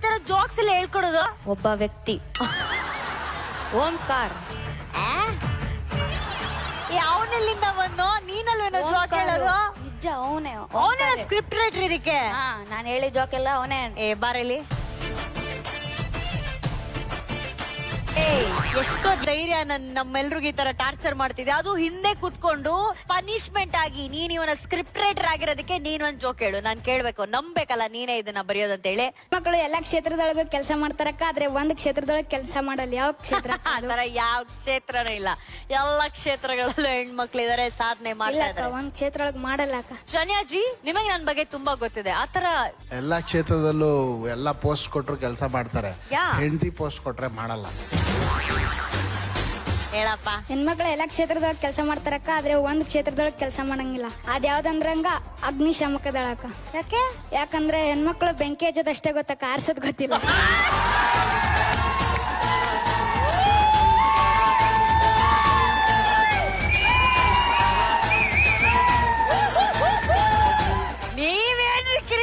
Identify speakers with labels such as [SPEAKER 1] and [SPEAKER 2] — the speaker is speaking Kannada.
[SPEAKER 1] ತರ ಜೋಕ್ಸ್ ಎಲ್ಲ ಹೇಳ್ಕೊಡೋದು?
[SPEAKER 2] ಒಬ್ಬ ವ್ಯಕ್ತಿ ಓಂಕಾರ್.
[SPEAKER 1] ಅವನೆಲ್ಲಿಂದ ಬಂದು ನೀನಲ್ವೇನೋ ಜೋಕ್ ಹೇಳೋದು?
[SPEAKER 2] ನಿಜ ಅವನೇ.
[SPEAKER 1] ಅವನೇ ಸ್ಕ್ರಿಪ್ಟ್ ರೈಟರ್ ಇದಕ್ಕೆ.
[SPEAKER 2] ನಾನು ಹೇಳಿ ಜೋಕ್ ಎಲ್ಲ ಅವನೇ.
[SPEAKER 1] ಬಾರಲ್ಲಿ ಎಷ್ಟೋ ಧೈರ್ಯ ನಮ್ಮೆಲ್ರಿಗೂ ಈ ತರ ಟಾರ್ಚರ್ ಮಾಡ್ತಿದ್ದೆ. ಅದು ಹಿಂದೆ ಕುತ್ಕೊಂಡು ಪನಿಷ್ಮೆಂಟ್ ಆಗಿ ನೀನ್ ಇವನ ಸ್ಕ್ರಿಪ್ಟ್ ರೈಟರ್ ಆಗಿರೋದಕ್ಕೆ ನೀನ್ ಒಂದ್ ಜೋಕ್ ಹೇಳು, ನಾನ್ ಕೇಳ್ಬೇಕು, ನಂಬೇಕಲ್ಲ ನೀನೇ ಇದನ್ನ ಬರೆಯೋದಂತ ಹೇಳಿ.
[SPEAKER 3] ಮಕ್ಕಳು ಎಲ್ಲಾ ಕ್ಷೇತ್ರದೊಳಗ ಕೆಲಸ ಮಾಡ್ತಾರಕ್ಕ, ಆದ್ರೆ ಒಂದ್ ಕ್ಷೇತ್ರದೊಳಗ ಕೆಲಸ ಮಾಡಲ್ಲ. ಯಾವ ಕ್ಷೇತ್ರ?
[SPEAKER 1] ಆತರ ಯಾವ ಕ್ಷೇತ್ರನೂ ಇಲ್ಲ, ಎಲ್ಲಾ ಕ್ಷೇತ್ರಗಳಲ್ಲೂ ಹೆಣ್ಮಕ್ಳಿದಾರೆ, ಸಾಧನೆ ಮಾಡ್ತಾ ಇದಾರೆ.
[SPEAKER 3] ಒಂದ್ ಕ್ಷೇತ್ರ ಒಳಗ್ ಮಾಡಲ್ಲ ಅಕ್ಕ.
[SPEAKER 1] ಜನ್ಯಾಜಿ, ನಿಮಗೆ ನನ್ ಬಗ್ಗೆ ತುಂಬಾ ಗೊತ್ತಿದೆ. ಆತರ
[SPEAKER 4] ಎಲ್ಲಾ ಕ್ಷೇತ್ರದಲ್ಲೂ ಎಲ್ಲಾ ಪೋಸ್ಟ್ ಕೊಟ್ರು ಕೆಲಸ ಮಾಡ್ತಾರೆ,
[SPEAKER 1] ಯಾ
[SPEAKER 4] ಹೆಂಡತಿ ಪೋಸ್ಟ್ ಕೊಟ್ರೆ ಮಾಡಲ್ಲ.
[SPEAKER 1] ಹೇಳಪ್ಪ.
[SPEAKER 3] ಹೆಣ್ಮಕ್ಳು ಎಲ್ಲಾ ಕ್ಷೇತ್ರದೊಳಗ ಕೆಲಸ ಮಾಡ್ತಾರಕ್ಕ, ಆದ್ರೆ ಒಂದ್ ಕ್ಷೇತ್ರದೊಳಗ ಕೆಲಸ ಮಾಡಂಗಿಲ್ಲ. ಅದ್ ಯಾವ್ದಂದ್ರಂಗ ಅಗ್ನಿಶಾಮಕ ದಳ ಅಕ್ಕ.
[SPEAKER 1] ಯಾಕೆ?
[SPEAKER 3] ಯಾಕಂದ್ರೆ ಹೆಣ್ಮಕ್ಳು ಬೆಂಕಿ ಹಚ್ಚೋದಷ್ಟೇ ಗೊತ್ತಕ್ಕ, ಆರ್ಸೋದ್ ಗೊತ್ತಿಲ್ಲ.